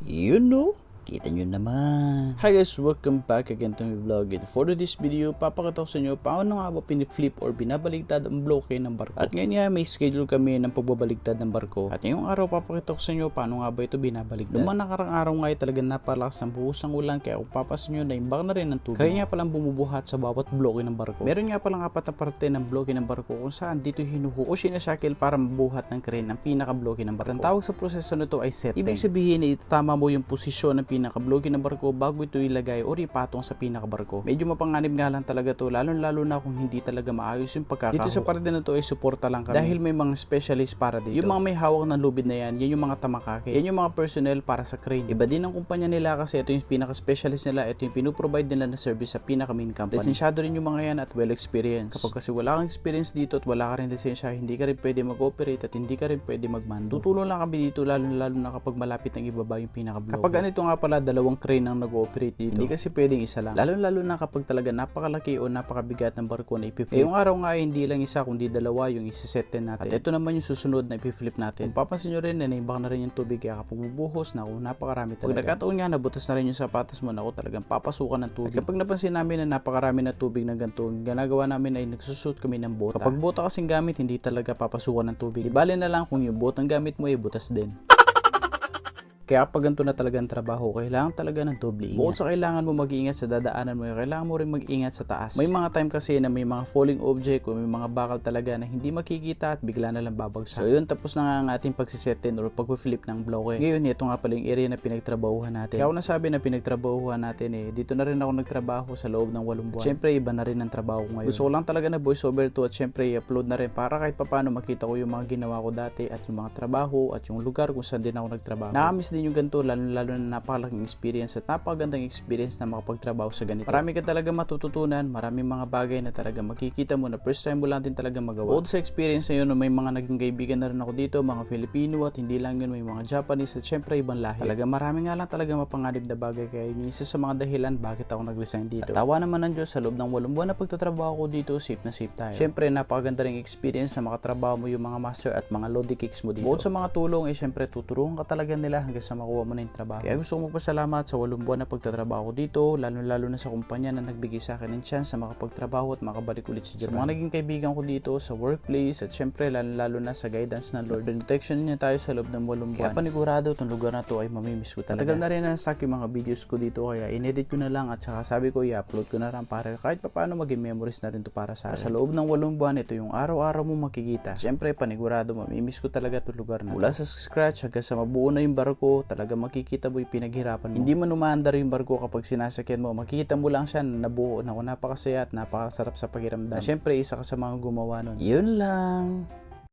You know, kita nyo naman. Hi guys, welcome back again to my vlog. And for this video, papakita ko sa inyo paano nga ba piniflip or binabaligtad ang bloke ng barko. At ngayon nga may schedule kami ng pagbabaligtad ng barko. At ngayong araw papakita ko sa inyo paano nga ba ito binabaligtad. Noong mga nakarang araw nga ay talagang napalakas ng buhos ng ulan, kaya kung papasin nyo, naimbak na rin ng tubig. Kaya nga palang bumubuhat sa bawat bloke ng barko. Meron nga palang apat na parte ng bloke ng barko kung saan dito hinuho o sinasakil para mabuhat ng crane ng pinaka-bloke ng barko. Ang tawag sa proseso na ito ay setting. Ibig sabihin na itama mo yung posisyon ng pinaka-bloke ng barko bago ito ilagay o ipatong sa pinaka-barko. Medyo mapanganib nga lang talaga to, lalo na kung hindi talaga maayos yung pagkakaho. Dito sa parte na to ay suporta lang kami. Dahil may mga specialist para dito. Yung mga may hawak ng lubid na yan yung mga tamakake. Yan yung mga personnel para sa crane. Iba din ang kumpanya nila kasi ito yung pinaka-specialist nila. Ito yung pinuprovide nila na service sa pinaka-main company. Lisensyado rin yung mga yan at well-experienced. Kapag kasi wala kang experience dito at wala ka rin lisensya, hindi ka rin pwede mag-operate at hindi ka rin pwede mag-mando. Tutulong lang kami dito lalo na kapag malapit ng ibaba yung pinaka-bloke. Kapag ganito nga pala, dalawang crane ang nag-ooperate dito. Hindi kasi pwedeng isa lang. Lalo na kapag talaga napakalaki o napakabigat ng barko na ipiflip. Yung araw nga ay hindi lang isa kundi dalawa yung isiset din natin. At ito naman yung susunod na ipiflip natin. Kung papansin nyo rin, naimbak na rin yung tubig kaya kapag bubuhos na napakarami talaga. Pag nagkataon nga, nabutas na rin yung sapatos mo, talagang papasukan ng tubig. At kapag napansin namin na napakarami na tubig na ganito, ginagawa namin ay nagsusut kami ng bota. Kapag bota kasing gamit, hindi talaga papasukan ng tubig. Di bale na lang kung yung botang gamit mo ay butas din. Kaya pag ganito na talaga ang trabaho, kailangan talaga ng doble ingat. Bukod sa kailangan mo mag-iingat sa dadaanan mo, kailangan mo rin mag-ingat sa taas. May mga time kasi na may mga falling object o may mga bakal talaga na hindi makikita at bigla na lang babagsak. So yun, tapos na nga ang ating pagsisetin or pag-flip ng bloke. Ngayon, ito nga pala yung area na pinagtrabahuhan natin. Kaya ako nasabi na pinagtrabahuhan natin dito na rin ako nagtrabaho sa loob ng 8 buwan. Siyempre, iba na rin ang trabaho ko ngayon. Gusto ko lang talaga na voice over to at siyempre i-upload na rin para kahit paano makita ko yung mga ginawa ko dati at yung mga trabaho at yung lugar kung saan din ako nagtrabaho. Nakamiss din yung ganito, lalo na napakalaking experience at napakagandang experience na makapagtrabaho sa ganito. Marami ka talaga matututunan, maraming mga bagay na talaga makikita mo na first time mo lang din talaga magawa. Bukod sa experience na yun, may mga naging kaibigan na rin ako dito, mga Filipino at hindi lang yun, may mga Japanese at syempre ibang lahi. Talaga marami nga lang talaga mapanganib na bagay kaya yun isa sa mga dahilan bakit ako nag-resign dito. At tawa naman ng Diyos, sa loob ng 8 buwan na pagtatrabaho ko dito, safe na safe tayo. Syempre napakaganda ring experience na makatrabaho mo yung mga master at mga lodi kicks mo dito. Bukod sa mga tulong, syempre tuturuan ka talaga nila hanggang sa makuha mo na yung trabaho. Kaya gusto ko magpasalamat sa 8 buwan na pagtatrabaho ko dito, lalo na sa kumpanya na nagbigay sa akin ng chance na makapagtrabaho at makabalik ulit sa Japan. Sa mga naging kaibigan ko dito sa workplace at syempre lalo na sa guidance ng Lord. Protection niya tayo sa loob ng 8 buwan. Kaya panigurado itong lugar na to ay mamimiss ko talaga. Matagal na rin na-stuck yung mga videos ko dito kaya inedit ko na lang at saka sabi ko i-upload ko na lang para kahit paano maging memories na rin to para sa akin. Sa loob ng 8 buwan ito yung araw-araw mo makikita. Syempre panigurado mamimiss ko talaga itong lugar na to. Mula sa scratch hanggang sa mabuo na yung barko, talaga makikita mo yung pinaghirapan mo. Hindi man umaandar yung barko kapag sinasakyan mo, makikita mo lang siya na nabuo na napakasaya at napakasarap sa pakiramdam. Syempre isa ka sa mga gumawa nun. Yun lang.